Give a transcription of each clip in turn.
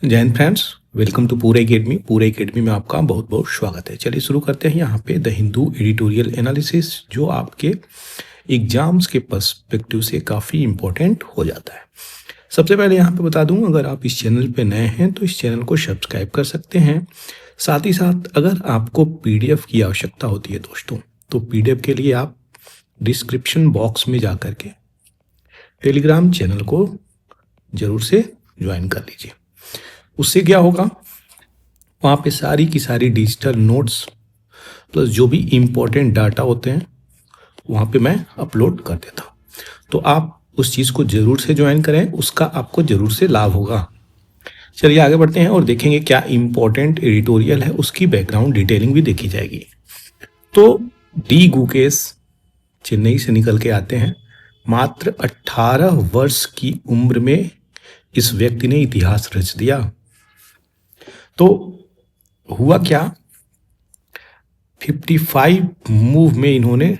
जय Hind friends, welcome to पूरे academy. पूरे एकेडमी में आपका बहुत बहुत स्वागत है। चलिए शुरू करते हैं। यहाँ पे द हिंदू एडिटोरियल एनालिसिस जो आपके एग्जाम्स के पर्सपेक्टिव से काफ़ी इम्पोर्टेंट हो जाता है। सबसे पहले यहाँ पे बता दूँ, अगर आप इस चैनल पे नए हैं तो इस चैनल को सब्सक्राइब कर सकते हैं। साथ ही साथ अगर आपको पीडीएफ की आवश्यकता होती है दोस्तों, तो पीडीएफ के लिए आप डिस्क्रिप्शन बॉक्स में जा कर के टेलीग्राम चैनल को ज़रूर से ज्वाइन कर लीजिए। उससे क्या होगा, वहाँ पे सारी की सारी डिजिटल नोट्स प्लस जो भी इम्पोर्टेंट डाटा होते हैं वहाँ पे मैं अपलोड कर देता हूँ। तो आप उस चीज़ को ज़रूर से ज्वाइन करें, उसका आपको ज़रूर से लाभ होगा। चलिए आगे बढ़ते हैं और देखेंगे क्या इम्पोर्टेंट एडिटोरियल है, उसकी बैकग्राउंड डिटेलिंग भी देखी जाएगी। तो डी गुकेश चेन्नई से निकल के आते हैं। मात्र 18 वर्ष की उम्र में इस व्यक्ति ने इतिहास रच दिया। तो हुआ क्या, 55 मूव में इन्होंने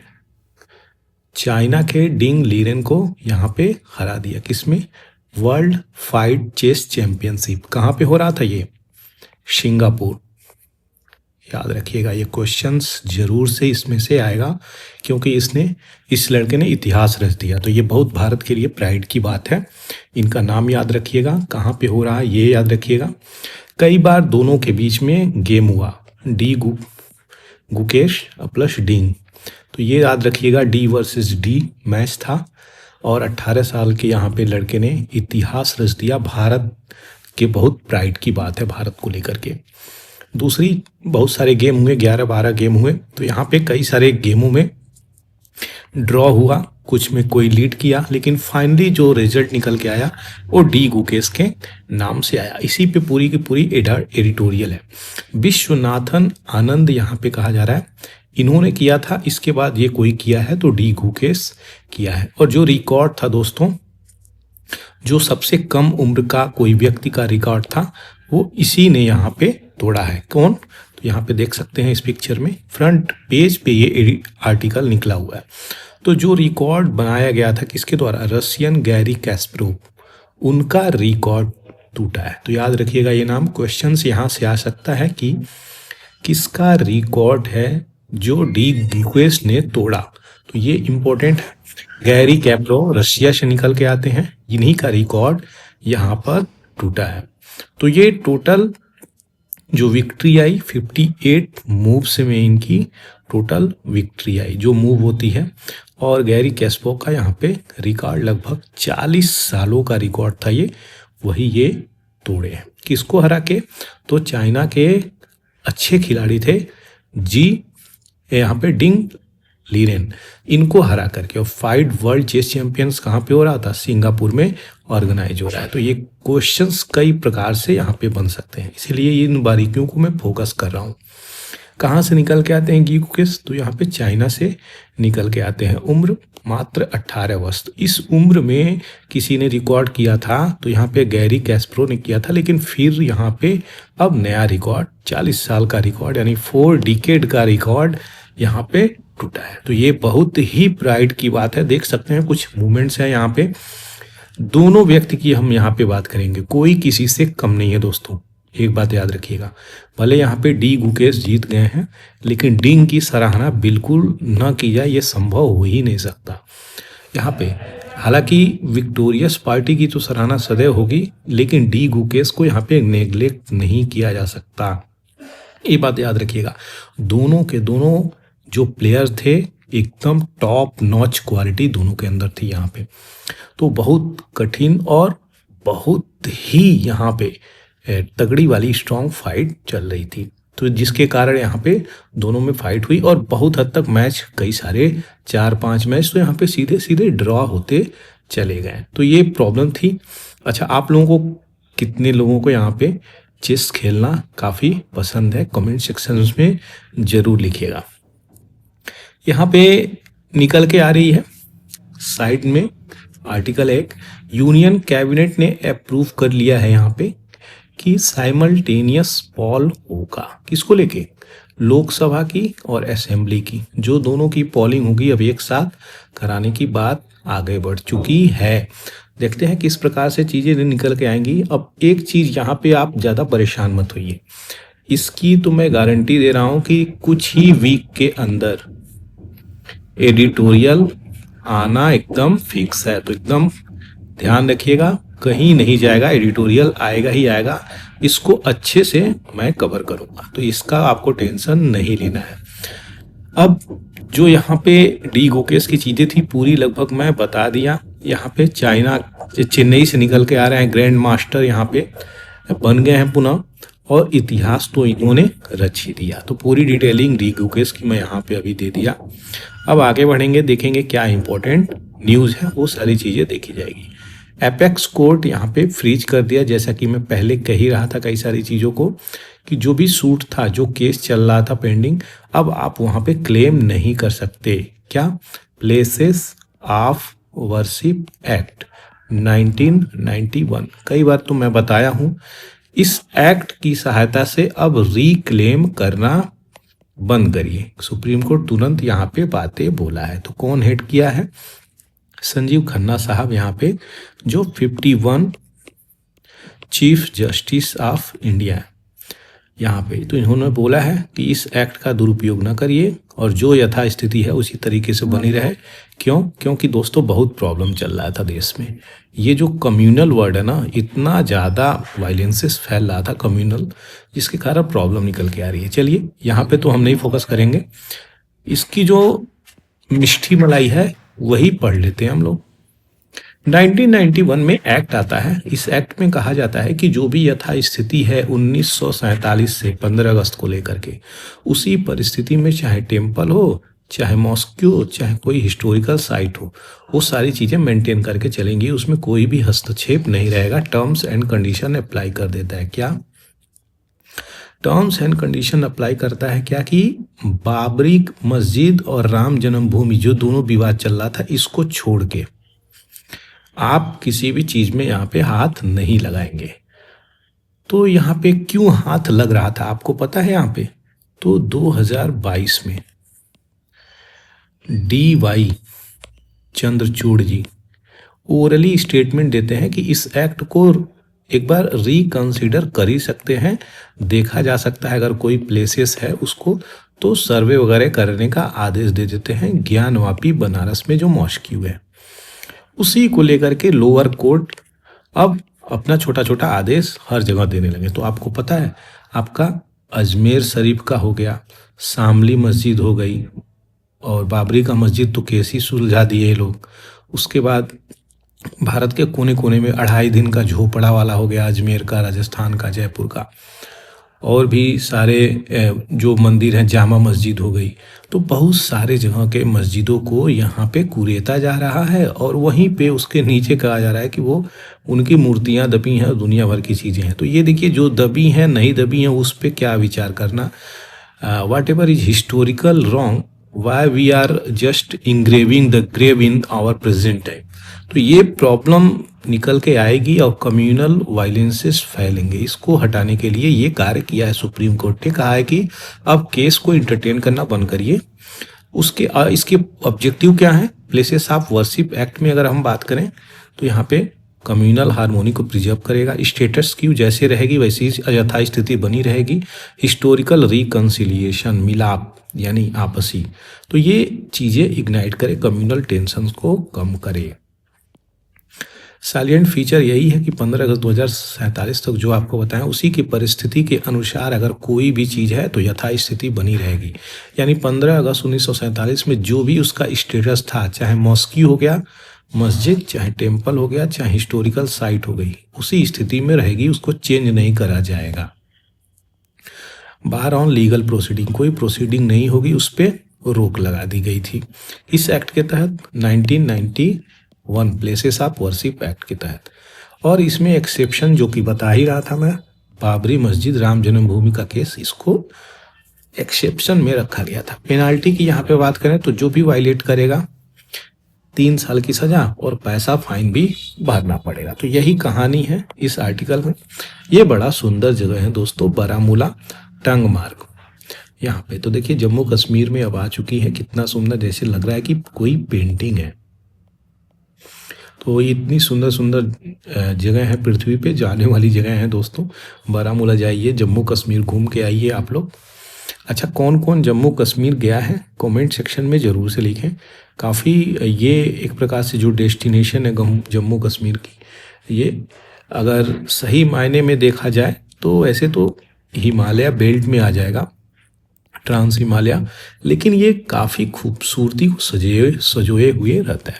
चाइना के डिंग लीरेन को यहाँ पे हरा दिया। किसमें? World fight chess championship. कहाँ पे हो रहा था ये? सिंगापुर। याद रखिएगा, ये क्वेश्चंस जरूर से इसमें से आएगा, क्योंकि इस लड़के ने इतिहास रच दिया। तो ये बहुत भारत के लिए प्राइड की बात है। इनका नाम याद रखिएगा, कहाँ पे हो रहा है ये याद रखिएगा। कई बार दोनों के बीच में गेम हुआ, डी गुकेश प्लस डिंग। तो ये याद रखिएगा, डी वर्सेस डी मैच था और 18 साल के यहाँ पे लड़के ने इतिहास रच दिया। भारत के बहुत प्राइड की बात है भारत को लेकर के। दूसरी, बहुत सारे गेम हुए, 11-12 गेम हुए। तो यहाँ पे कई सारे गेमों में ड्रॉ हुआ, कुछ में कोई लीड किया, लेकिन फाइनली जो रिजल्ट निकल के आया वो डी गुकेश के नाम से आया। इसी पे पूरी की पूरी एडिटोरियल है। विश्वनाथन आनंद यहाँ पे कहा जा रहा है, इन्होंने किया था। इसके बाद ये कोई किया है तो डी गुकेश किया है। और जो रिकॉर्ड था दोस्तों, जो सबसे कम उम्र का कोई व्यक्ति का रिकॉर्ड था, वो इसी ने यहाँ पे तोड़ा है। कौन? तो यहाँ पे देख सकते हैं इस पिक्चर में, फ्रंट पेज पे ये आर्टिकल निकला हुआ है। तो जो रिकॉर्ड बनाया गया था किसके द्वारा? रशियन गैरी कैस्परोव, उनका रिकॉर्ड टूटा है। तो याद रखिएगा ये नाम। क्वेश्चंस यहाँ से आ सकता है कि किसका रिकॉर्ड है जो डी गुकेश ने तोड़ा। तो ये इंपॉर्टेंट है। गैरी कैस्परोव रशिया से निकल के आते हैं, इन्हीं का रिकॉर्ड यहाँ पर टूटा है। तो ये टोटल जो विक्ट्री आई, 58 मूव से में इनकी टोटल विक्ट्री आई जो मूव होती है। और गैरी कैस्परोव का यहाँ पे रिकॉर्ड लगभग 40 सालों का रिकॉर्ड था, ये वही ये तोड़े हैं। किसको हरा के? तो चाइना के अच्छे खिलाड़ी थे यहाँ पे डिंग लीरेन, इनको हरा करके। और फाइट वर्ल्ड चेस चैंपियंस कहाँ पे हो रहा था? सिंगापुर में ऑर्गेनाइज हो रहा है। तो ये क्वेश्चंस कई प्रकार से यहाँ पे बन सकते हैं, इसीलिए इन बारीकियों को मैं फोकस कर रहा हूँ। कहाँ से निकल के आते हैं डी गुकेश? तो यहाँ पे चाइना से निकल के आते हैं। उम्र मात्र 18 वर्ष। तो इस उम्र में किसी ने रिकॉर्ड किया था, तो यहाँ पे गैरी कैस्परोव ने किया था, लेकिन फिर यहाँ पे अब नया रिकॉर्ड 40 साल का रिकॉर्ड यानी 4 डिकेड का रिकॉर्ड यहाँ पे टूटा है। तो ये बहुत ही प्राइड की बात है। देख सकते हैं कुछ मूवमेंट्स हैं यहाँ पे। दोनों व्यक्ति की हम यहाँ पे बात करेंगे, कोई किसी से कम नहीं है दोस्तों। एक बात याद रखिएगा, भले यहाँ पे डी गुकेश जीत गए हैं, लेकिन डिंग की सराहना बिल्कुल न की जाए, ये संभव हो ही नहीं सकता यहाँ पे। हालांकि विक्टोरियस पार्टी की तो सराहना सदैव होगी, लेकिन डी गुकेश को यहाँ पे नेग्लेक्ट नहीं किया जा सकता। ये बात याद रखिएगा। दोनों के दोनों जो प्लेयर थे एकदम टॉप नॉच क्वालिटी दोनों के अंदर थी यहाँ पे। तो बहुत कठिन और बहुत ही यहाँ पे तगड़ी वाली स्ट्रॉन्ग फाइट चल रही थी। तो जिसके कारण यहाँ पे दोनों में फाइट हुई और बहुत हद तक मैच, कई सारे 4-5 मैच तो यहाँ पे सीधे सीधे ड्रॉ होते चले गए। तो ये प्रॉब्लम थी। अच्छा, आप लोगों को, कितने लोगों को यहाँ पे चेस खेलना काफ़ी पसंद है? कमेंट सेक्शन में ज़रूर लिखिएगा। यहाँ पे निकल के आ रही है साइड में आर्टिकल 1, यूनियन कैबिनेट ने अप्रूव कर लिया है यहाँ पे कि साइमल्टेनियस पॉल होगा। किसको लेके? लोकसभा की और असेंबली की, जो दोनों की पॉलिंग होगी अब एक साथ कराने की बात आगे बढ़ चुकी है। देखते हैं किस प्रकार से चीज़ें निकल के आएंगी। अब एक चीज़ यहाँ पे आप ज़्यादा परेशान मत होइए, इसकी तो मैं गारंटी दे रहा हूँ कि कुछ ही वीक के अंदर एडिटोरियल आना एकदम फिक्स है। तो एकदम ध्यान रखिएगा, कहीं नहीं जाएगा, एडिटोरियल आएगा ही आएगा। इसको अच्छे से मैं कवर करूँगा, तो इसका आपको टेंशन नहीं लेना है। अब जो यहाँ पे डी गुकेश की चीज़ें थी पूरी लगभग मैं बता दिया। यहाँ पे चाइना चेन्नई से निकल के आ रहे हैं ग्रैंड मास्टर, यहाँ पे बन गए हैं पुनः, और इतिहास तो इन्होंने रच ही दिया। तो पूरी डिटेलिंग डी गुकेश की मैं यहाँ पे अभी दे दिया। अब आगे बढ़ेंगे, देखेंगे क्या इंपॉर्टेंट न्यूज़ है, वो सारी चीज़ें देखी जाएगी। एपेक्स कोर्ट यहाँ पे फ्रीज कर दिया, जैसा कि मैं पहले कह ही रहा था कई सारी चीज़ों को, कि जो भी सूट था, जो केस चल रहा था पेंडिंग, अब आप वहाँ पे क्लेम नहीं कर सकते। क्या? प्लेसेस ऑफ वर्शिप एक्ट 1991, कई बार तो मैं बताया हूँ, इस एक्ट की सहायता से अब रीक्लेम करना बंद करिए। सुप्रीम कोर्ट तुरंत यहाँ पे बातें बोला है। तो कौन हेड किया है? संजीव खन्ना साहब, यहाँ पे जो 51 चीफ जस्टिस ऑफ इंडिया यहाँ पे, तो इन्होंने बोला है कि इस एक्ट का दुरुपयोग ना करिए और जो यथास्थिति है उसी तरीके से बनी रहे। क्यों? क्योंकि दोस्तों बहुत प्रॉब्लम चल रहा था देश में। ये जो कम्युनल वर्ड है ना, इतना ज़्यादा वायलेंसेस फैल रहा था कम्युनल, जिसके कारण प्रॉब्लम निकल के आ रही है। चलिए यहाँ पे तो हम नहीं फोकस करेंगे, इसकी जो मिष्ठी मलाई है वही पढ़ लेते हैं हम लोग। 1991 में एक्ट आता है। इस एक्ट में कहा जाता है कि जो भी यथास्थिति है 1947 से 15 अगस्त को लेकर के, उसी परिस्थिति में चाहे टेम्पल हो, चाहे मॉस्क हो, चाहे कोई हिस्टोरिकल साइट हो, वो सारी चीज़ें मेंटेन करके चलेंगी, उसमें कोई भी हस्तक्षेप नहीं रहेगा। टर्म्स एंड कंडीशन अप्लाई कर देता है। क्या टर्म्स एंड कंडीशन अप्लाई करता है? क्या कि बाबरी मस्जिद और राम जन्मभूमि, जो दोनों विवाद चल रहा था, इसको छोड़ के आप किसी भी चीज में यहाँ पे हाथ नहीं लगाएंगे। तो यहाँ पे क्यों हाथ लग रहा था आपको पता है? यहाँ पे तो 2022 में DY चंद्रचूड़ जी ओरली स्टेटमेंट देते हैं कि इस एक्ट को एक बार रिकंसिडर कर ही सकते हैं, देखा जा सकता है, अगर कोई प्लेसेस है उसको तो सर्वे वगैरह करने का आदेश दे देते हैं। ज्ञानवापी बनारस में जो मॉस्क्यू है, उसी को लेकर के लोअर कोर्ट अब अपना छोटा छोटा आदेश हर जगह देने लगे। तो आपको पता है, आपका अजमेर शरीफ का हो गया, शामली मस्जिद हो गई, और बाबरी का मस्जिद तो केस ही सुलझा दिए लोग। उसके बाद भारत के कोने कोने में 2.5 दिन का झोपड़ा वाला हो गया, अजमेर का, राजस्थान का, जयपुर का, और भी सारे जो मंदिर हैं, जामा मस्जिद हो गई। तो बहुत सारे जगह के मस्जिदों को यहाँ पे कुरेता जा रहा है, और वहीं पे उसके नीचे कहा जा रहा है कि वो उनकी मूर्तियाँ दबी हैं, दुनिया भर की चीज़ें हैं। तो ये देखिए, जो दबी हैं नहीं दबी हैं उस पर क्या विचार करना। Whatever is historical wrong, why we are just engraving the grave in our present time. तो ये प्रॉब्लम निकल के आएगी और कम्युनल वायलेंसेस फैलेंगे। इसको हटाने के लिए ये कार्य किया है सुप्रीम कोर्ट ने। कहा है कि अब केस को इंटरटेन करना बंद करिए। उसके इसके ऑब्जेक्टिव क्या है? प्लेसेस ऑफ वर्शिप एक्ट में अगर हम बात करें तो यहाँ पे कम्युनल हार्मोनी को प्रिजर्व करेगा, स्टेटस क्यू जैसे रहेगी वैसी यथास्थिति बनी रहेगी, हिस्टोरिकल रिकंसिलिएशन, मिलाप यानी आपसी, तो ये चीज़ें इग्नाइट करे, कम्युनल टेंशन को कम करे। सालिएंट फीचर यही है कि 15 अगस्त 2047 तक जो आपको बताएं, उसी की परिस्थिति के अनुसार अगर कोई भी चीज़ है तो यथास्थिति बनी रहेगी। यानी 15 अगस्त 1947 में जो भी उसका स्टेटस था, चाहे मॉस्क्यू हो गया, मस्जिद, चाहे टेम्पल हो गया, चाहे हिस्टोरिकल साइट हो गई, उसी स्थिति में रहेगी, उसको चेंज नहीं करा जाएगा। बार ऑन लीगल प्रोसीडिंग, कोई प्रोसीडिंग नहीं होगी, उस पर रोक लगा दी गई थी इस एक्ट के तहत, 1991 प्लेसेस ऑफ वर्शिप एक्ट के तहत। और इसमें एक्सेप्शन जो कि बता ही रहा था मैं, बाबरी मस्जिद, राम जन्मभूमि का केस, इसको एक्सेप्शन में रखा गया था। पेनाल्टी की यहाँ पे बात करें तो जो भी वायलेट करेगा 3 साल की सजा और पैसा फाइन भी भरना पड़ेगा। तो यही कहानी है इस आर्टिकल में। ये बड़ा सुंदर जगह है दोस्तों, बारामूला टंग मार्ग। यहाँ पे तो देखिए जम्मू कश्मीर में अब आ चुकी है, कितना सुंदर, जैसे लग रहा है कि कोई पेंटिंग है। तो ये इतनी सुंदर सुंदर जगह है पृथ्वी पे, जाने वाली जगह है दोस्तों। बारामूला जाइए, जम्मू कश्मीर घूम के आइए आप लोग। अच्छा, कौन कौन जम्मू कश्मीर गया है कमेंट सेक्शन में ज़रूर से लिखें। काफ़ी ये एक प्रकार से जो डेस्टिनेशन है जम्मू कश्मीर की, ये अगर सही मायने में देखा जाए तो ऐसे तो हिमालय बेल्ट में आ जाएगा, ट्रांस हिमालय, लेकिन ये काफ़ी खूबसूरती को सजोए हुए रहता है।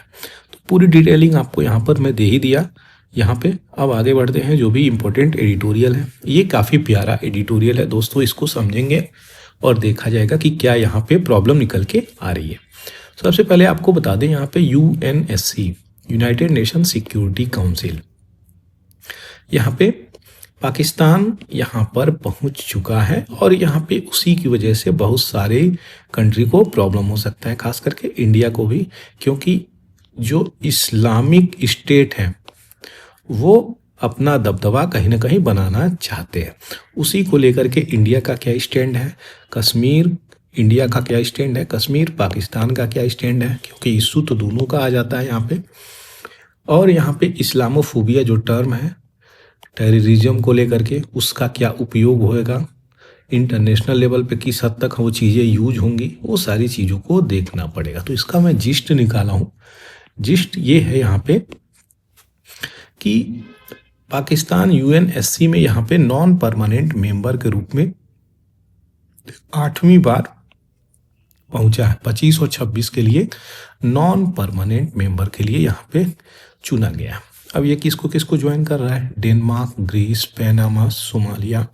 तो पूरी डिटेलिंग आपको यहाँ पर मैं दे ही दिया। यहाँ पे अब आगे बढ़ते हैं, जो भी इम्पोर्टेंट एडिटोरियल है। ये काफ़ी प्यारा एडिटोरियल है दोस्तों, इसको समझेंगे और देखा जाएगा कि क्या यहाँ पे प्रॉब्लम निकल के आ रही है। सबसे पहले आपको बता दें, यहाँ पे UNSC, United nation security council, यहाँ पे पाकिस्तान यहाँ पर पहुँच चुका है और यहाँ पे उसी की वजह से बहुत सारे कंट्री को प्रॉब्लम हो सकता है, खास करके इंडिया को भी, क्योंकि जो इस्लामिक स्टेट है वो अपना दबदबा कहीं ना कहीं बनाना चाहते हैं। उसी को लेकर के इंडिया का क्या स्टैंड है, कश्मीर इंडिया का क्या स्टैंड है, कश्मीर पाकिस्तान का क्या स्टैंड है, क्योंकि इशू तो दोनों का आ जाता है यहाँ पे। और यहाँ पे इस्लामोफोबिया जो टर्म है टेररिज्म को लेकर के, उसका क्या उपयोग होएगा इंटरनेशनल लेवल पे, किस हद तक वो चीज़ें यूज होंगी, वो सारी चीज़ों को देखना पड़ेगा। तो इसका मैं जिस्ट निकाला हूँ। जिस्ट ये है यहाँ पे कि पाकिस्तान यूएनएससी में यहाँ पे नॉन परमानेंट मेंबर के रूप में 8वीं बार पहुंचा है। 25 और 26 के लिए नॉन परमानेंट मेंबर के लिए यहाँ पे चुना गया। अब ये किसको किसको ज्वाइन कर रहा है, डेनमार्क, ग्रीस, पैनामा, सोमालिया,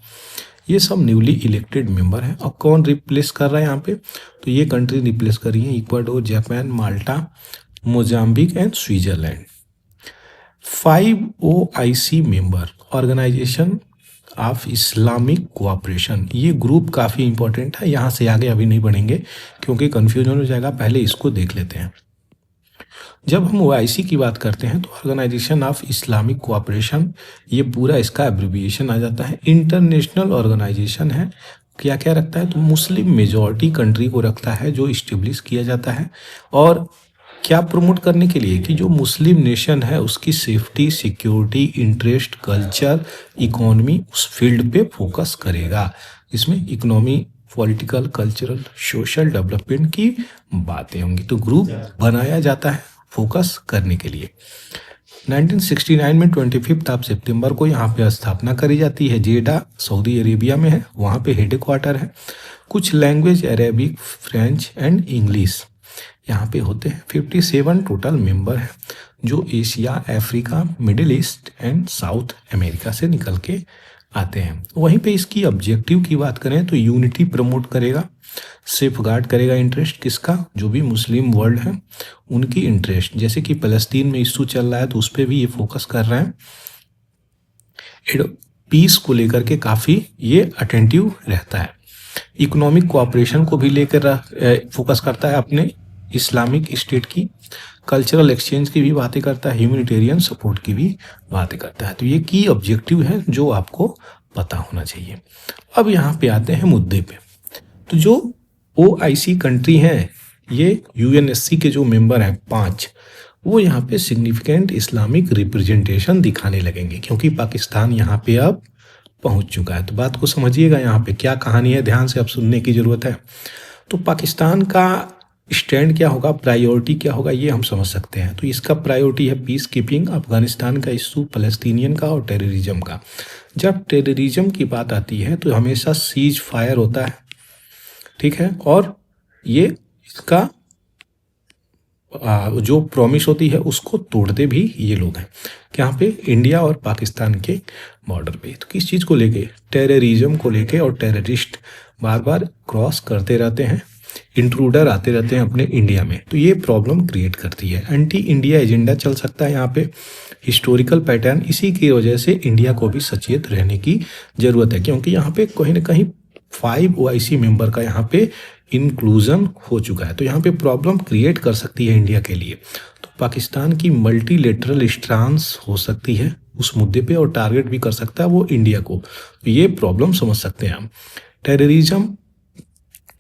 ये सब न्यूली इलेक्टेड मेंबर हैं। और कौन रिप्लेस कर रहा है यहाँ पे, तो ये कंट्री रिप्लेस कर रही है Ecuador, Japan, Malta, Mozambique and Switzerland. 5 OIC member, organisation of Islamic cooperation, ये ग्रुप काफ़ी इंपॉर्टेंट है, यहाँ से आगे अभी नहीं बढ़ेंगे क्योंकि कन्फ्यूजन हो जाएगा, पहले इसको देख लेते हैं। जब हम OIC की बात करते हैं तो ऑर्गेनाइजेशन ऑफ इस्लामिक कोऑपरेशन, ये पूरा इसका एब्रिविएशन आ जाता है। इंटरनेशनल ऑर्गेनाइजेशन है, क्या क्या रखता है, तो मुस्लिम मेजॉरिटी कंट्री को रखता है जो इस्टेब्लिश किया जाता है, और क्या प्रमोट करने के लिए कि जो मुस्लिम नेशन है उसकी safety, security, interest, culture, economy, उस फील्ड पे फोकस करेगा। इसमें economy, political, cultural, social development की बातें होंगी। तो ग्रुप बनाया जाता है फोकस करने के लिए। 1969 में 25 सितंबर को यहाँ पे स्थापना करी जाती है। जेडा सऊदी अरेबिया में है, वहाँ पे हेड क्वार्टर है। कुछ language Arabic, French and English यहाँ पे होते हैं। 57 टोटल मेंबर हैं जो Asia, Africa, middle east and south America से निकल के आते हैं। वहीं पे इसकी ऑब्जेक्टिव की बात करें तो यूनिटी प्रमोट करेगा, सेफ गार्ड करेगा इंटरेस्ट किसका, जो भी मुस्लिम वर्ल्ड है उनकी इंटरेस्ट, जैसे कि फ़लस्तीन में इशू चल रहा है तो उस पर भी ये फोकस कर रहे हैं। पीस को लेकर के काफ़ी ये अटेंटिव रहता है। इकोनॉमिक कोऑपरेशन को भी लेकर फोकस करता है अपने इस्लामिक स्टेट की। कल्चरल एक्सचेंज की भी बातें करता है, ह्यूमैनिटेरियन सपोर्ट की भी बातें करता है। तो ये की ऑब्जेक्टिव है जो आपको पता होना चाहिए। अब यहाँ पे आते हैं मुद्दे पे। तो जो OIC कंट्री हैं, ये यूएनएससी के जो मेंबर हैं 5, वो यहाँ पे सिग्निफिकेंट इस्लामिक रिप्रेजेंटेशन दिखाने लगेंगे क्योंकि पाकिस्तान यहाँ पे अब पहुँच चुका है। तो बात को समझिएगा, यहाँ पे क्या कहानी है, ध्यान से अब सुनने की ज़रूरत है। तो पाकिस्तान का स्टैंड क्या होगा, प्रायोरिटी क्या होगा, ये हम समझ सकते हैं। तो इसका प्रायोरिटी है पीस कीपिंग, अफगानिस्तान का इशू, फ़लस्तीनियन का और टेररिज्म का। जब टेररिज्म की बात आती है तो हमेशा सीज फायर होता है, ठीक है, और ये इसका जो प्रॉमिस होती है उसको तोड़ते भी ये लोग हैं। यहाँ पे इंडिया और पाकिस्तान के बॉर्डर पे। तो किस चीज़ को लेके, टेररिज्म को लेके, और टेररिस्ट बार बार क्रॉस करते रहते हैं, इंट्रूडर आते रहते हैं अपने इंडिया में, तो ये प्रॉब्लम क्रिएट करती है। एंटी इंडिया एजेंडा चल सकता है यहाँ पे, हिस्टोरिकल पैटर्न। इसी की वजह से इंडिया को भी सचेत रहने की ज़रूरत है क्योंकि यहाँ पे कहीं ना कहीं 5 OIC मेंबर का यहाँ पे इंक्लूजन हो चुका है। तो यहाँ पे प्रॉब्लम क्रिएट कर सकती है इंडिया के लिए। तो पाकिस्तान की मल्टीलेटरल स्टांस हो सकती है उस मुद्दे पे और टारगेट भी कर सकता है वो इंडिया को। तो ये प्रॉब्लम समझ सकते हैं हम। टेररिज्म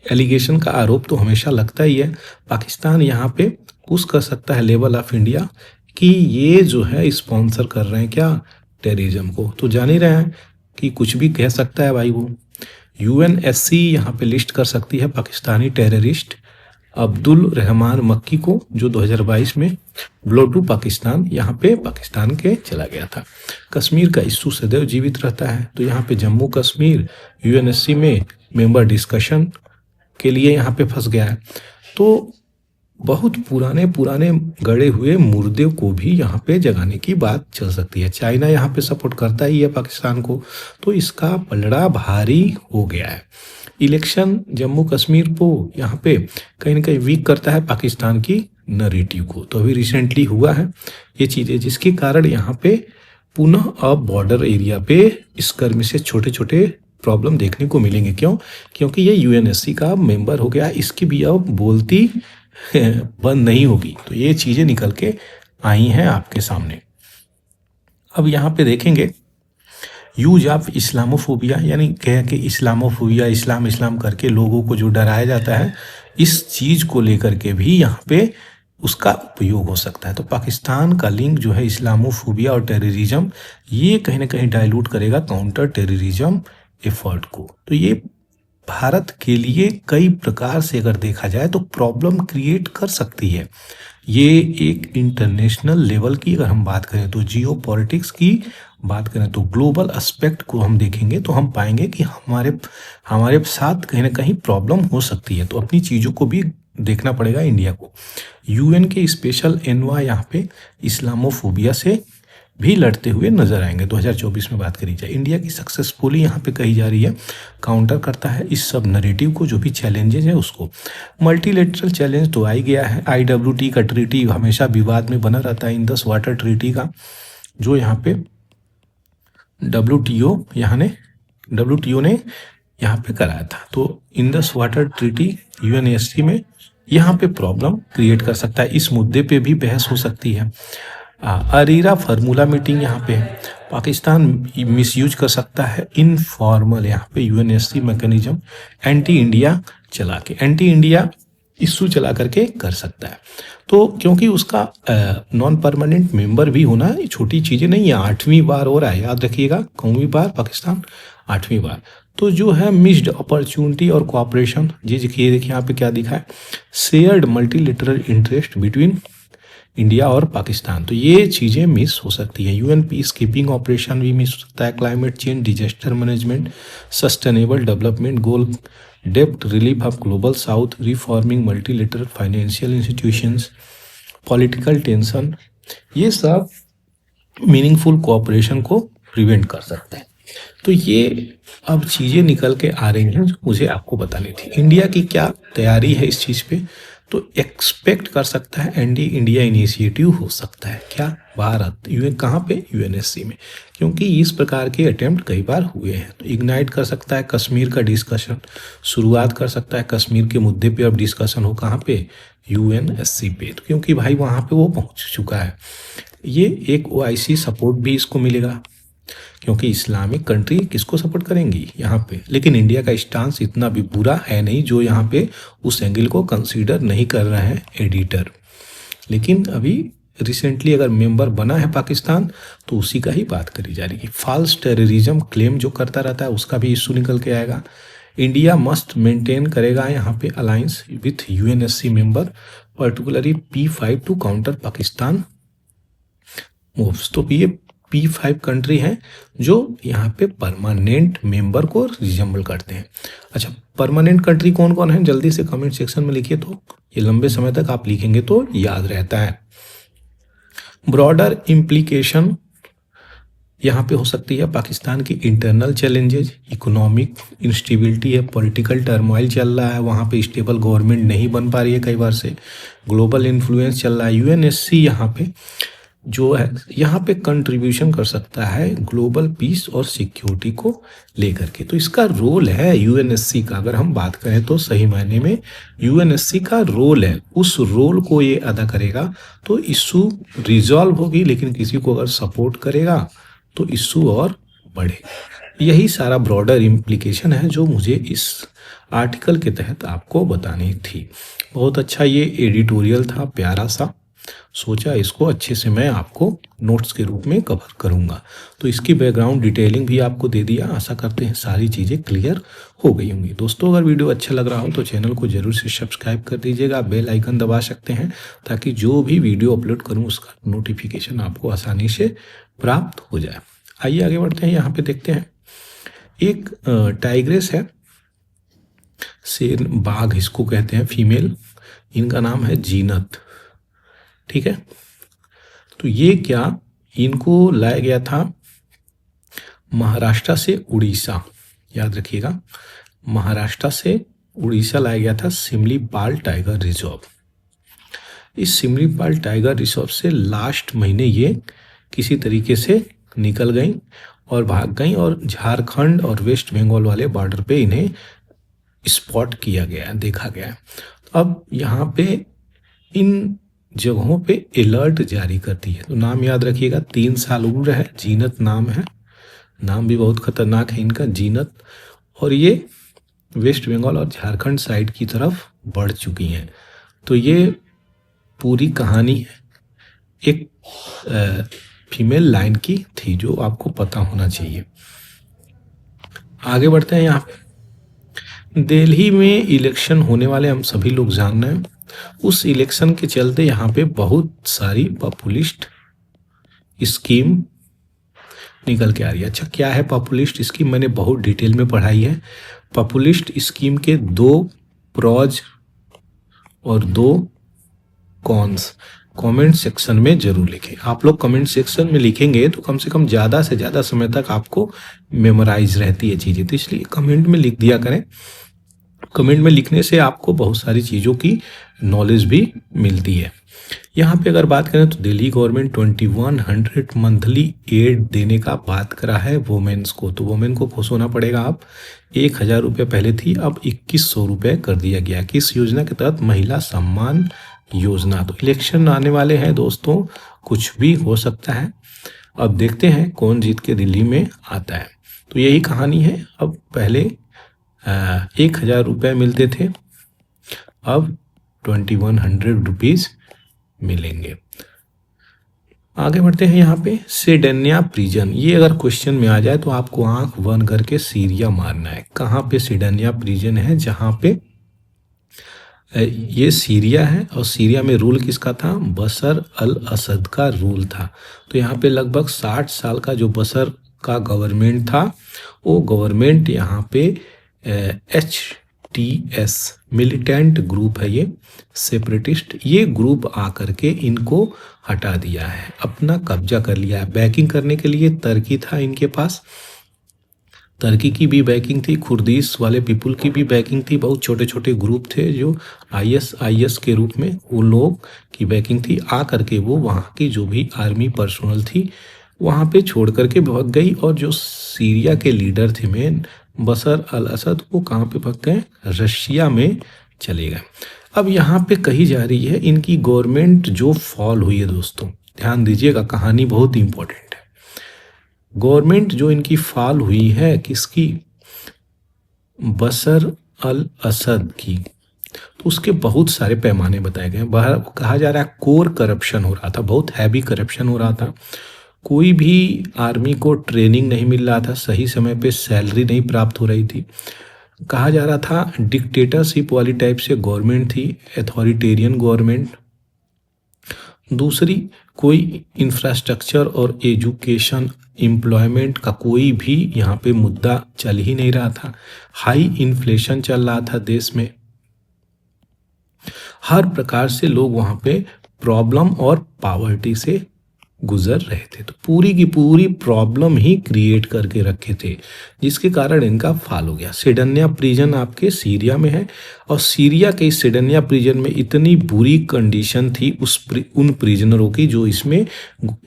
एलिगेशन का आरोप तो हमेशा लगता ही है। पाकिस्तान यहाँ पे पुश कर सकता है लेवल ऑफ इंडिया कि ये जो है स्पॉन्सर कर रहे हैं क्या, टेररिज्म को। तो जान ही रहे हैं कि कुछ भी कह सकता है भाई वो। यूएनएससी यहाँ पे लिस्ट कर सकती है पाकिस्तानी टेररिस्ट अब्दुल रहमान मक्की को, जो 2022 में ब्लो टू पाकिस्तान यहाँ पे पाकिस्तान के चला गया था। कश्मीर का इशू सदैव जीवित रहता है, तो यहाँ पे जम्मू कश्मीर यूएनएससी में मेंबर डिस्कशन के लिए यहाँ पे फंस गया है। तो बहुत पुराने पुराने गड़े हुए मुर्दे को भी यहाँ पे जगाने की बात चल सकती है। चाइना यहाँ पे सपोर्ट करता ही है पाकिस्तान को, तो इसका पलड़ा भारी हो गया है। इलेक्शन जम्मू कश्मीर को यहाँ पे कहीं ना कहीं वीक करता है पाकिस्तान की नैरेटिव को। तो अभी रिसेंटली हुआ है ये चीज़ें, जिसके कारण यहाँ पे पुनः अब बॉर्डर एरिया पे इस गर्मी से छोटे छोटे प्रॉब्लम देखने को मिलेंगे। क्यों? क्योंकि ये यूएनएससी का मेंबर हो गया, इसकी भी अब बोलती बंद नहीं होगी। तो ये चीज़ें निकल के आई हैं आपके सामने। अब यहाँ पे देखेंगे यूज ऑफ इस्लामोफोबिया, यानी कह के इस्लामोफोबिया, इस्लाम इस्लाम करके लोगों को जो डराया जाता है, इस चीज़ को लेकर के भी यहाँ पे उसका उपयोग हो सकता है। तो पाकिस्तान का लिंक जो है इस्लामोफोबिया और टेररिज्म, ये कहीं ना कहीं डाइल्यूट करेगा काउंटर टेररिज्म एफर्ट को। तो ये भारत के लिए कई प्रकार से अगर देखा जाए तो प्रॉब्लम क्रिएट कर सकती है। ये एक इंटरनेशनल लेवल की अगर हम बात करें तो जियो पॉलिटिक्स की बात करें तो ग्लोबल एस्पेक्ट को हम देखेंगे तो हम पाएंगे कि हमारे साथ कहीं ना कहीं प्रॉब्लम हो सकती है। तो अपनी चीज़ों को भी देखना पड़ेगा इंडिया को। यूएन के स्पेशल एनवाय यहाँ पे इस्लामोफोबिया से भी लड़ते हुए नजर आएंगे। 2024 में बात करी जाए, इंडिया की सक्सेसफुली यहाँ पे कही जा रही है काउंटर करता है इस सब नैरेटिव को, जो भी चैलेंजेस है उसको। मल्टीलेटरल चैलेंज तो आ ही गया है। IWT का ट्रीटी हमेशा विवाद में बना रहता है। इंडस वाटर ट्रीटी का जो यहाँ पे WTO ने यहाँ पे कराया था, तो इंडस वाटर ट्रीटी यूएनएससी में यहाँ पे प्रॉब्लम क्रिएट कर सकता है। इस मुद्दे पे भी बहस हो सकती है। अरीरा फार्मूला मीटिंग यहाँ पे पाकिस्तान मिसयूज कर सकता है इनफॉर्मल यहाँ पे यूएनएससी मैकेनिज्म एंटी इंडिया चला के, एंटी इंडिया इशू चला करके कर सकता है। तो क्योंकि उसका नॉन परमानेंट मेंबर भी होना छोटी चीज़ें नहीं है। 8वीं बार हो रहा है, याद रखिएगा, कौनवीं बार पाकिस्तान, 8वीं बार। तो जो है मिस्ड अपॉर्चुनिटी और कोऑपरेशन, ये देखिए यहाँ पे क्या दिखा है, shared multilateral interest between India और पाकिस्तान। तो ये चीज़ें मिस हो सकती है। यूएन पीस कीपिंग ऑपरेशन भी मिस हो सकता है। Climate change, disaster management, sustainable development goal, डेब्ट relief of global south, reforming multilateral financial institutions, political tension, ये सब मीनिंगफुल कोऑपरेशन को प्रिवेंट कर सकते हैं। तो ये अब चीज़ें निकल के आ रही हैं जो मुझे आपको बतानी थी। इंडिया की क्या तैयारी है इस चीज़ पे, तो एक्सपेक्ट कर सकता है एंटी इंडिया इनिशिएटिव हो सकता है। क्या? भारत यूएन कहाँ पे? यूएनएससी में, क्योंकि इस प्रकार के अटेम्प्ट कई बार हुए हैं। तो इग्नाइट कर सकता है कश्मीर का डिस्कशन, शुरुआत कर सकता है कश्मीर के मुद्दे पे अब डिस्कशन हो कहाँ पे? यूएनएससी पे। तो क्योंकि भाई वहाँ पे वो पहुँच चुका है। ये एक OIC सपोर्ट भी इसको मिलेगा, क्योंकि इस्लामिक कंट्री किसको सपोर्ट करेंगी यहाँ पे। लेकिन इंडिया का स्टांस इतना भी बुरा है नहीं जो यहाँ पे उस एंगल को कंसीडर नहीं कर रहे हैं एडिटर। लेकिन अभी रिसेंटली अगर मेंबर बना है पाकिस्तान तो उसी का ही बात करी जा रही है। फॉल्स टेररिज्म क्लेम जो करता रहता है उसका भी इशू निकल के आएगा। इंडिया मस्ट मेंटेन करेगा यहाँ पे alliance with UNSC member, particularly P5 to counter Pakistan moves. तो ये P5 कंट्री हैं जो यहाँ पे परमानेंट मेंबर को रिजेंबल करते हैं। अच्छा, परमानेंट कंट्री कौन कौन है जल्दी से कमेंट सेक्शन में लिखिए, तो ये लंबे समय तक आप लिखेंगे तो याद रहता है। ब्रॉडर इम्प्लीकेशन यहाँ पे हो सकती है पाकिस्तान की इंटरनल चैलेंजेज, इकोनॉमिक इंस्टेबिलिटी है, पॉलिटिकल टर्मोइल चल रहा है, वहाँ पे स्टेबल गवर्नमेंट नहीं बन पा रही है कई बार से, ग्लोबल इन्फ्लुएंस चल रहा है। यूएनएससी यहाँ पे जो है यहाँ पे कंट्रीब्यूशन कर सकता है ग्लोबल पीस और सिक्योरिटी को लेकर के। तो इसका रोल है यूएनएससी का, अगर हम बात करें तो सही मायने में यूएनएससी का रोल है, उस रोल को ये अदा करेगा तो इशू रिजॉल्व होगी। लेकिन किसी को अगर सपोर्ट करेगा तो इशू और बढ़ेगा। यही सारा ब्रॉडर इम्प्लीकेशन है जो मुझे इस आर्टिकल के तहत आपको बतानी थी। बहुत अच्छा ये एडिटोरियल था, प्यारा सा, सोचा इसको अच्छे से मैं आपको नोट्स के रूप में कवर करूंगा। तो इसकी बैकग्राउंड डिटेलिंग भी आपको दे दिया। आशा करते हैं सारी चीज़ें क्लियर हो गई होंगी। दोस्तों अगर वीडियो अच्छा लग रहा हो तो चैनल को जरूर से सब्सक्राइब कर दीजिएगा, बेल आइकन दबा सकते हैं ताकि जो भी वीडियो अपलोड करूँ उसका नोटिफिकेशन आपको आसानी से प्राप्त हो जाए। आइए आगे बढ़ते हैं। यहाँ पे देखते हैं एक टाइग्रेस है, शेर बाघ इसको कहते हैं, फीमेल, इनका नाम है जीनत। ठीक है, तो ये क्या, इनको लाया गया था महाराष्ट्र से उड़ीसा, याद रखिएगा, महाराष्ट्र से उड़ीसा लाया गया था सिमलीपाल टाइगर रिजर्व। इस सिमलीपाल टाइगर रिजर्व से लास्ट महीने ये किसी तरीके से निकल गई और भाग गई और झारखंड और वेस्ट बंगाल वाले बॉर्डर पे इन्हें स्पॉट किया गया, देखा गया। अब यहाँ पे इन जगहों पे अलर्ट जारी करती है। तो नाम याद रखिएगा, 3 साल उम्र है, जीनत नाम है, नाम भी बहुत खतरनाक है इनका, जीनत। और ये वेस्ट बंगाल और झारखंड साइड की तरफ बढ़ चुकी हैं। तो ये पूरी कहानी है एक फीमेल लाइन की थी जो आपको पता होना चाहिए। आगे बढ़ते हैं। यहाँ पे दिल्ली में इलेक्शन होने वाले हम सभी लोग जान रहे हैं। उस इलेक्शन के चलते यहाँ पे बहुत सारी पॉपुलिस्ट स्कीम निकल के आ रही है। अच्छा, क्या है पॉपुलिस्ट स्कीम? मैंने बहुत डिटेल में पढ़ाई है। पॉपुलिस्ट स्कीम के 2 प्रॉज और 2 कॉन्स कमेंट सेक्शन में जरूर लिखें। आप लोग कमेंट सेक्शन में लिखेंगे तो कम से कम ज़्यादा से ज़्यादा समय तक आपको मेमोराइज रहती है चीज़ें, तो इसलिए कमेंट में लिख दिया करें। कमेंट में लिखने से आपको बहुत सारी चीज़ों की नॉलेज भी मिलती है। यहाँ पे अगर बात करें तो दिल्ली गवर्नमेंट 2100 मंथली एड देने का बात करा है वुमेन्स को। तो वुमेन को खुश होना पड़ेगा। आप 1000 रुपये पहले थी, अब 2100 रुपये कर दिया गया। किस योजना के तहत? महिला सम्मान योजना। तो इलेक्शन आने वाले हैं दोस्तों, कुछ भी हो सकता है। अब देखते हैं कौन जीत के दिल्ली में आता है। तो यही कहानी है। अब पहले 1000 रुपये मिलते थे, अब 2100 रुपीज़ मिलेंगे। आगे बढ़ते हैं। यहाँ पे सिडन्या प्रिजन, ये अगर क्वेश्चन में आ जाए तो आपको आंख बंद करके सीरिया मारना है। कहाँ पे सिडन्या प्रिजन है? जहाँ पे ये सीरिया है, और सीरिया में रूल किसका था? बशर अल असद का रूल था। तो यहाँ पे लगभग 60 साल का जो बशर का गवर्नमेंट था, वो गवर्नमेंट यहाँ पे HTS मिलिटेंट ग्रुप है, ये सेपरेटिस्ट, ये ग्रुप आकर के इनको हटा दिया है, अपना कब्जा कर लिया है। बैकिंग करने के लिए तुर्की था इनके पास, तुर्की की भी बैकिंग थी, कुर्दिश वाले पीपुल की भी बैकिंग थी। बहुत छोटे छोटे ग्रुप थे जो IS के रूप में, उन लोग की बैकिंग थी। आ करके वो वहाँ की जो भी आर्मी पर्सनल थी वहाँ पे छोड़ करके भाग गई। और जो सीरिया के लीडर थे मेन बशर अल असद, वो कहाँ पे भाग गए? रशिया में चले गए। अब यहाँ पे कही जा रही है इनकी गवर्नमेंट जो फॉल हुई है, दोस्तों ध्यान दीजिएगा, कहानी बहुत इंपॉर्टेंट है। गवर्नमेंट जो इनकी फॉल हुई है किसकी? बशर अल असद की। तो उसके बहुत सारे पैमाने बताए गए। बाहर कहा जा रहा है कोर करप्शन हो रहा था, बहुत हैवी करप्शन हो रहा था। कोई भी आर्मी को ट्रेनिंग नहीं मिल रहा था, सही समय पे सैलरी नहीं प्राप्त हो रही थी। कहा जा रहा था डिक्टेटरशिप वाली टाइप से गवर्नमेंट थी, अथॉरिटेरियन गवर्नमेंट। दूसरी, कोई इंफ्रास्ट्रक्चर और एजुकेशन एम्प्लॉयमेंट का कोई भी यहाँ पे मुद्दा चल ही नहीं रहा था। हाई इन्फ्लेशन चल रहा था देश में। हर प्रकार से लोग वहाँ पे प्रॉब्लम और पॉवर्टी से गुजर रहे थे। तो पूरी की पूरी प्रॉब्लम ही क्रिएट करके रखे थे, जिसके कारण इनका फॉल हो गया। सिडन्या प्रिजन आपके सीरिया में है, और सीरिया के सिडन्या प्रिजन में इतनी बुरी कंडीशन थी उन प्रिजनरों की, जो इसमें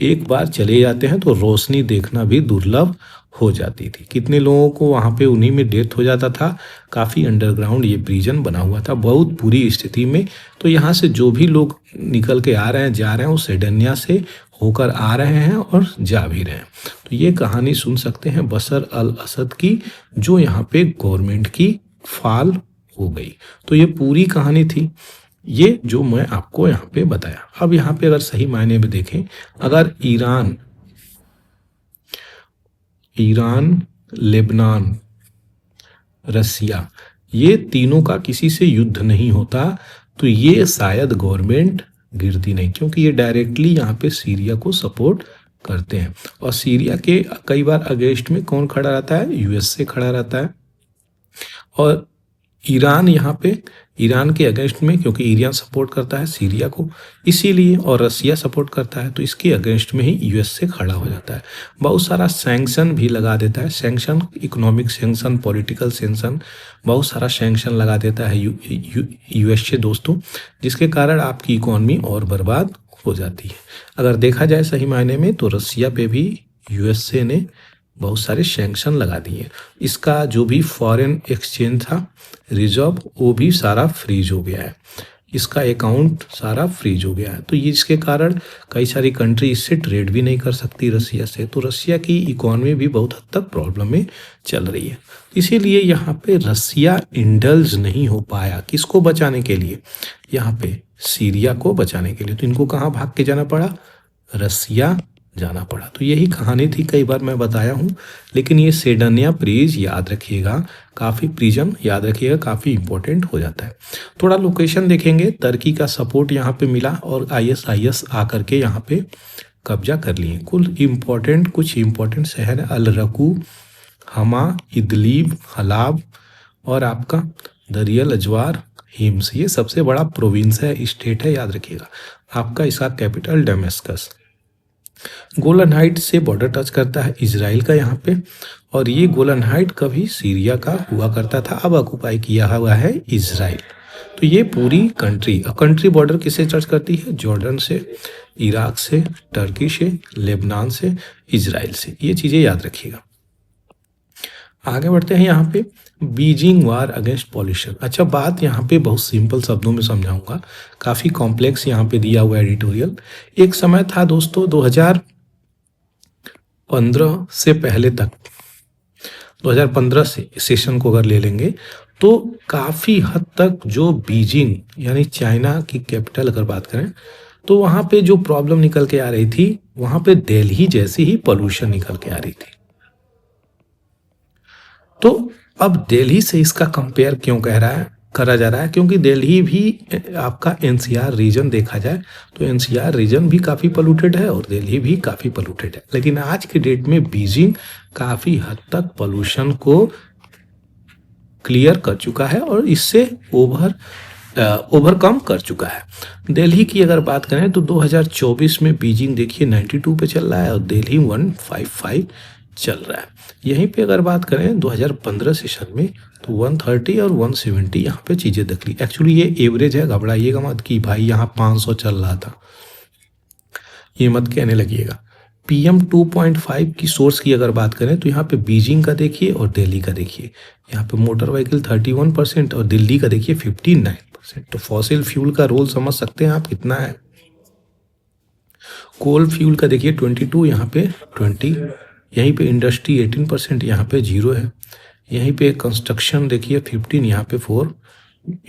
एक बार चले जाते हैं तो रोशनी देखना भी दुर्लभ हो जाती थी। कितने लोगों को वहाँ पे उन्हीं में डेथ हो जाता था। काफ़ी अंडरग्राउंड ये प्रिजन बना हुआ था, बहुत बुरी स्थिति में। तो यहाँ से जो भी लोग निकल के आ रहे हैं, जा रहे हैं, वो सिडन्या से होकर आ रहे हैं और जा भी रहे हैं। तो ये कहानी सुन सकते हैं बशर अल असद की, जो यहाँ पे गवर्नमेंट की फॉल हो गई। तो ये पूरी कहानी थी। ये जो मैं आपको यहाँ पे बताया। अब यहाँ पे अगर सही मायने में देखें, अगर ईरान, लेबनान, रसिया, ये तीनों का किसी से युद्ध नहीं होता तो ये शायद गवर्नमेंट गिरती नहीं, क्योंकि ये डायरेक्टली यहाँ पे सीरिया को सपोर्ट करते हैं। और सीरिया के कई बार अगेंस्ट में कौन खड़ा रहता है? यूएसए खड़ा रहता है। और ईरान यहाँ पे ईरान के अगेंस्ट में, क्योंकि ईरान सपोर्ट करता है सीरिया को इसीलिए, और रसिया सपोर्ट करता है, तो इसके अगेंस्ट में ही यूएसए खड़ा हो जाता है। बहुत सारा सैंक्शन भी लगा देता है, sanction, economic sanction, political sanction, बहुत सारा सैंक्शन लगा देता है यूएसए दोस्तों, जिसके कारण आपकी इकोनॉमी और बर्बाद हो जाती है। अगर देखा जाए सही मायने में तो रसिया पे भी यूएसए ने बहुत सारे सैंक्शन लगा दिए। इसका जो भी फॉरेन एक्सचेंज था रिजर्व, वो भी सारा फ्रीज हो गया है, इसका अकाउंट सारा फ्रीज हो गया है। तो ये इसके कारण कई सारी कंट्री इससे ट्रेड भी नहीं कर सकती रसिया से, तो रसिया की इकोनॉमी भी बहुत हद तक प्रॉब्लम में चल रही है। इसीलिए यहाँ पे रसिया इंडल्ज नहीं हो पाया, किसको बचाने के लिए? यहाँ पे सीरिया को बचाने के लिए। तो इनको कहाँ भाग के जाना पड़ा? रसिया जाना पड़ा। तो यही कहानी थी, कई बार मैं बताया हूँ, लेकिन ये सेडनिया प्रिज याद रखिएगा, काफ़ी प्रिजन याद रखिएगा, काफ़ी इंपॉर्टेंट हो जाता है। थोड़ा लोकेशन देखेंगे, तुर्की का सपोर्ट यहाँ पे मिला और आईएस आकर के यहाँ पे कब्जा कर लिए। कुछ इंपॉर्टेंट शहर अल रकू, हमा, इदलीब, हलाब और आपका दरियल अजवार, हिम्स, ये सबसे बड़ा प्रोविंस है, स्टेट है, याद रखिएगा। आपका इसका कैपिटल डेमेस्कस। गोलन हाइट से बॉर्डर टच करता है इजराइल का यहाँ पे, और ये गोलन हाइट कभी सीरिया का हुआ करता था, अब ऑक्युपाई किया हुआ है इजराइल। तो ये पूरी कंट्री बॉर्डर किससे टच करती है? जॉर्डन से, इराक से, टर्की से, लेबनान से, इजराइल से। ये चीज़ें याद रखिएगा। आगे बढ़ते हैं यहाँ पे, बीजिंग वार अगेंस्ट पॉल्यूशन। अच्छा, बात यहाँ पे बहुत सिंपल शब्दों में समझाऊंगा, काफ़ी कॉम्प्लेक्स यहाँ पे दिया हुआ एडिटोरियल। एक समय था दोस्तों 2015 से पहले तक, 2015 से सेशन को अगर ले लेंगे तो काफ़ी हद तक जो बीजिंग यानी चाइना की कैपिटल अगर बात करें तो वहाँ पे जो प्रॉब्लम निकल के आ रही थी, वहाँ पे दिल्ली जैसी ही पॉल्यूशन निकल के आ रही थी। तो अब दिल्ली से इसका कंपेयर क्यों करा जा रहा है? क्योंकि दिल्ली भी आपका एनसीआर रीजन देखा जाए तो एनसीआर रीजन भी काफ़ी पोल्यूटेड है और दिल्ली भी काफ़ी पोल्यूटेड है, लेकिन आज के डेट में बीजिंग काफ़ी हद तक पोल्यूशन को क्लियर कर चुका है और इससे ओवरकम कर चुका है। दिल्ली की अगर बात करें तो 2024 में बीजिंग देखिए 92 पे चल रहा है और दिल्ली 155 चल रहा है। यहीं पे अगर बात करें 2015 सेशन में तो 130 और 170 यहाँ पे चीज़ें देख ली। एक्चुअली ये एवरेज है, घबराइएगा मत कि भाई यहाँ 500 चल रहा था, ये मत कहने लगिएगा। PM 2.5 की सोर्स की अगर बात करें तो यहाँ पे बीजिंग का देखिए और दिल्ली का देखिए, यहाँ पे मोटर व्हीकल 31% और दिल्ली का देखिए 59%। तो फॉसिल फ्यूल का रोल समझ सकते हैं आप कितना है। कोल फ्यूल का देखिए 22, यहाँ पे 20, यहीं पे इंडस्ट्री 18%, यहाँ पे 0 है। यहीं पे कंस्ट्रक्शन देखिए 15, यहाँ पे 4,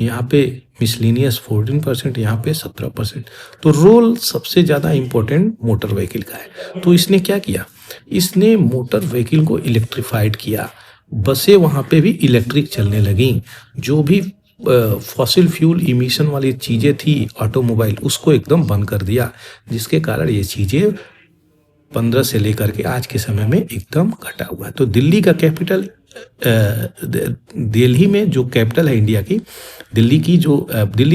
यहाँ पे मिसलिनियस 14%, यहाँ पे 17%। तो रोल सबसे ज़्यादा इम्पोर्टेंट मोटर व्हीकल का है। तो इसने क्या किया? इसने मोटर व्हीकल को इलेक्ट्रीफाइड किया, बसें वहाँ पे भी इलेक्ट्रिक चलने लगी, जो भी फॉसिल फ्यूल इमिशन वाली चीज़ें थी ऑटोमोबाइल उसको एकदम बंद कर दिया, जिसके कारण ये चीज़ें 15 से लेकर के आज के समय में एकदम घटा हुआ है। तो दिल्ली का कैपिटल, दिल्ली में जो कैपिटल है इंडिया की, दिल्ली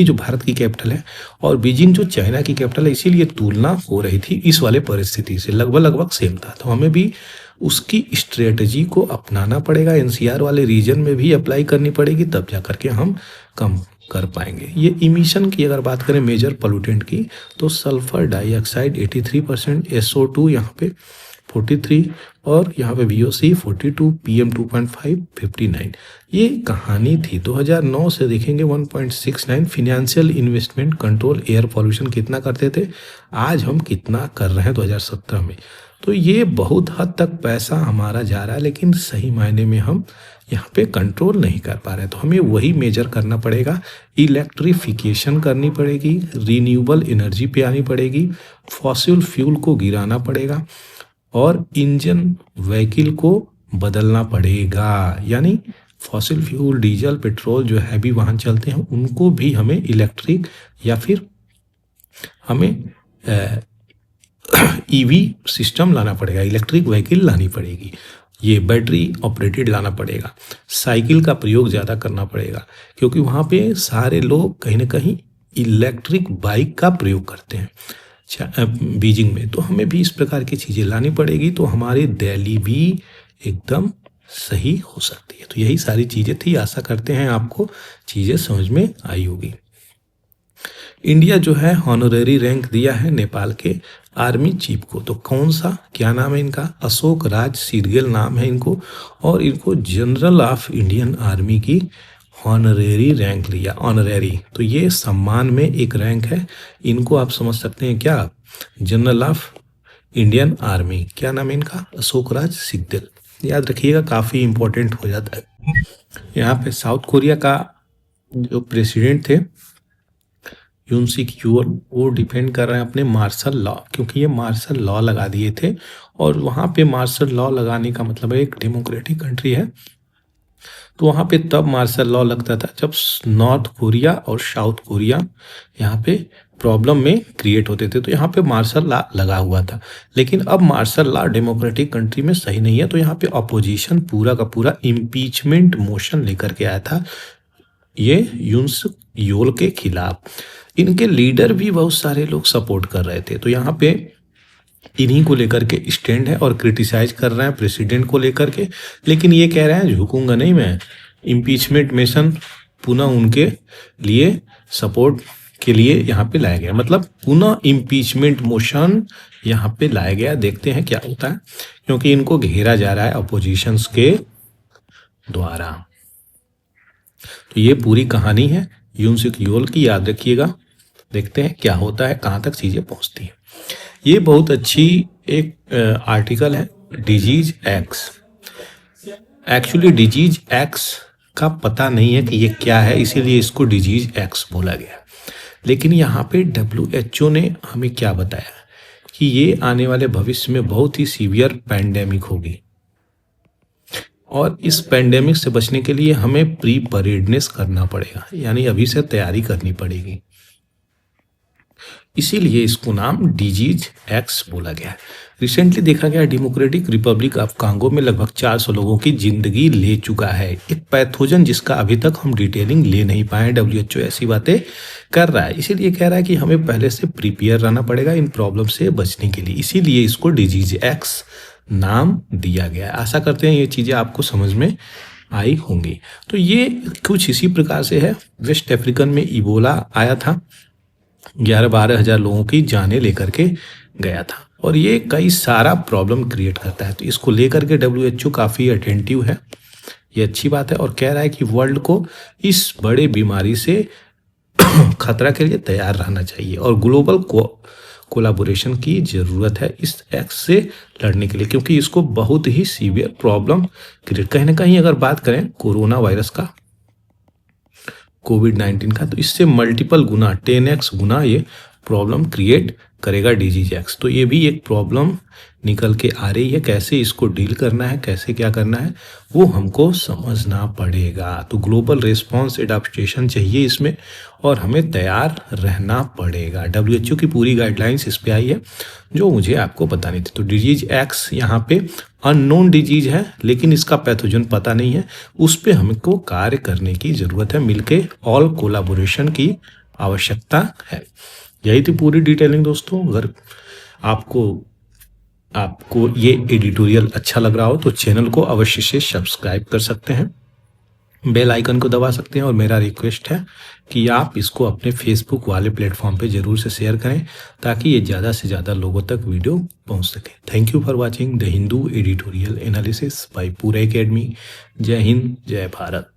जो भारत की कैपिटल है और बीजिंग जो चाइना की कैपिटल है, इसीलिए तुलना हो रही थी इस वाले परिस्थिति से, लगभग सेम था। तो हमें भी उसकी स्ट्रेटजी को अपनाना पड़ेगा, एनसीआर वाले रीजन में भी अप्लाई करनी पड़ेगी, तब जा करके हम कम कर पाएंगे। ये इमिशन की अगर बात करें मेजर पोल्यूटेंट की तो सल्फर डाइऑक्साइड 83%, SO2 यहाँ पे 43 और यहाँ पे VOC 42, PM 2.5 59। ये कहानी थी 2009 से देखेंगे 1.69। Financial investment control air pollution कितना करते थे, आज हम कितना कर रहे हैं 2017 में। तो ये बहुत हद तक पैसा हमारा जा रहा है, लेकिन सही मायने में हम यहाँ पे कंट्रोल नहीं कर पा रहे। तो हमें वही मेजर करना पड़ेगा, इलेक्ट्रिफिकेशन करनी पड़ेगी, रीन्यूएबल एनर्जी पे आनी पड़ेगी, फॉसिल फ्यूल को गिराना पड़ेगा और इंजन व्हीकल को बदलना पड़ेगा। यानी फॉसिल फ्यूल, डीजल, पेट्रोल जो हैवी वाहन चलते हैं उनको भी हमें इलेक्ट्रिक या फिर हमें ईवी सिस्टम लाना पड़ेगा, इलेक्ट्रिक व्हीकल लानी पड़ेगी, ये बैटरी ऑपरेटेड लाना पड़ेगा। साइकिल का प्रयोग ज़्यादा करना पड़ेगा, क्योंकि वहाँ पे सारे लोग कहीं ना कहीं इलेक्ट्रिक बाइक का प्रयोग करते हैं बीजिंग में। तो हमें भी इस प्रकार की चीज़ें लानी पड़ेगी, तो हमारी दिल्ली भी एकदम सही हो सकती है। तो यही सारी चीज़ें थी, आशा करते हैं आपको चीज़ें समझ में आई होगी। इंडिया जो है हॉनरेरी रैंक दिया है नेपाल के आर्मी चीफ को। तो कौन सा, क्या नाम है इनका? अशोक राज सिरगेल नाम है इनको, और इनको जनरल ऑफ इंडियन आर्मी की हॉनरेरी रैंक लिया। ऑनरेरी तो ये सम्मान में एक रैंक है, इनको आप समझ सकते हैं क्या, जनरल ऑफ इंडियन आर्मी। क्या नाम है इनका? अशोक राज सिरगेल। याद रखिएगा, काफ़ी इंपॉर्टेंट हो जाता है। यहाँ पे साउथ कोरिया का जो प्रेसिडेंट थे यून सुक यूल, वो डिपेंड कर रहे हैं अपने मार्शल लॉ, क्योंकि ये मार्शल लॉ लगा दिए थे। और वहाँ पे मार्शल लॉ लगाने का मतलब है एक डेमोक्रेटिक कंट्री है, तो वहाँ पे तब मार्शल लॉ लगता था जब नॉर्थ कोरिया और साउथ कोरिया यहाँ पे प्रॉब्लम में क्रिएट होते थे, तो यहाँ पे मार्शल लॉ लगा हुआ था। लेकिन अब मार्शल लॉ डेमोक्रेटिक कंट्री में सही नहीं है, तो यहाँ पे अपोजिशन पूरा का पूरा इम्पीचमेंट मोशन लेकर के आया था ये यून सुक यूल के खिलाफ। इनके लीडर भी बहुत सारे लोग सपोर्ट कर रहे थे, तो यहाँ पे इन्हीं को लेकर के स्टैंड है और क्रिटिसाइज कर रहे हैं प्रेसिडेंट को लेकर के। लेकिन ये कह रहे हैं झुकूंगा नहीं मैं, इम्पीचमेंट मिशन पुनः उनके लिए सपोर्ट के लिए यहाँ पे लाया गया, मतलब पुनः इम्पीचमेंट मोशन यहाँ पे लाया गया। देखते हैं क्या होता है, क्योंकि इनको घेरा जा रहा है अपोजिशंस के द्वारा। तो ये पूरी कहानी है यून सुक यूल की, याद रखिएगा। देखते हैं क्या होता है, कहाँ तक चीज़ें पहुँचती हैं। ये बहुत अच्छी एक आर्टिकल है, disease x. Actually disease x का पता नहीं है कि ये क्या है, इसीलिए इसको डिजीज एक्स बोला गया। लेकिन यहाँ पे WHO ने हमें क्या बताया कि ये आने वाले भविष्य में बहुत ही सीवियर पैंडेमिक होगी, और इस पैंडेमिक से बचने के लिए हमें प्रीपरेडनेस करना पड़ेगा, यानी अभी से तैयारी करनी पड़ेगी। इसीलिए इसको नाम डिजीज एक्स बोला गया। रिसेंटली देखा गया डेमोक्रेटिक रिपब्लिक ऑफ कांगो में लगभग 400 लोगों की जिंदगी ले चुका है एक पैथोजन, जिसका अभी तक हम डिटेलिंग ले नहीं पाए। WHO ऐसी बातें कर रहा है, इसीलिए कह रहा है कि हमें पहले से प्रिपेयर रहना पड़ेगा इन प्रॉब्लम से बचने के लिए, इसीलिए इसको डिजीज एक्स नाम दिया गया है। आशा करते हैं ये चीज़ें आपको समझ में आई होंगी। तो ये कुछ इसी प्रकार से है। वेस्ट अफ्रीकन में इबोला आया था, 11-12 हज़ार लोगों की जानें लेकर के गया था, और ये कई सारा प्रॉब्लम क्रिएट करता है। तो इसको लेकर के WHO काफ़ी अटेंटिव है, ये अच्छी बात है, और कह रहा है कि वर्ल्ड को इस बड़े बीमारी से खतरा के लिए तैयार रहना चाहिए, और ग्लोबल कोलाबोरेशन की ज़रूरत है इस एक्स से लड़ने के लिए, क्योंकि इसको बहुत ही सीवियर प्रॉब्लम क्रिएट, कहीं ना कहीं अगर बात करें कोरोना वायरस का, कोविड-19 का, तो इससे मल्टीपल गुना 10x गुना ये प्रॉब्लम क्रिएट करेगा डिजीज एक्स। तो ये भी एक प्रॉब्लम निकल के आ रही है, कैसे इसको डील करना है, कैसे क्या करना है, वो हमको समझना पड़ेगा। तो ग्लोबल रिस्पांस एडाप्टेशन चाहिए इसमें, और हमें तैयार रहना पड़ेगा। WHO की पूरी गाइडलाइंस इस पे आई है, जो मुझे आपको बतानी थी। तो डिजीज एक्स यहाँ पे अननोन डिजीज है, लेकिन इसका पैथोजन पता नहीं है, उस पर हमको कार्य करने की ज़रूरत है, मिलके ऑल कोलाबोरेशन की आवश्यकता है। यही थी पूरी डिटेलिंग दोस्तों। अगर आपको ये एडिटोरियल अच्छा लग रहा हो तो चैनल को अवश्य से सब्सक्राइब कर सकते हैं, बेल आइकन को दबा सकते हैं, और मेरा रिक्वेस्ट है कि आप इसको अपने फेसबुक वाले प्लेटफॉर्म पे ज़रूर से शेयर करें, ताकि ये ज़्यादा से ज़्यादा लोगों तक वीडियो पहुंच सके। Thank you for watching the Hindu editorial analysis bye पूरा एकेडमी। जय हिंद, जय भारत।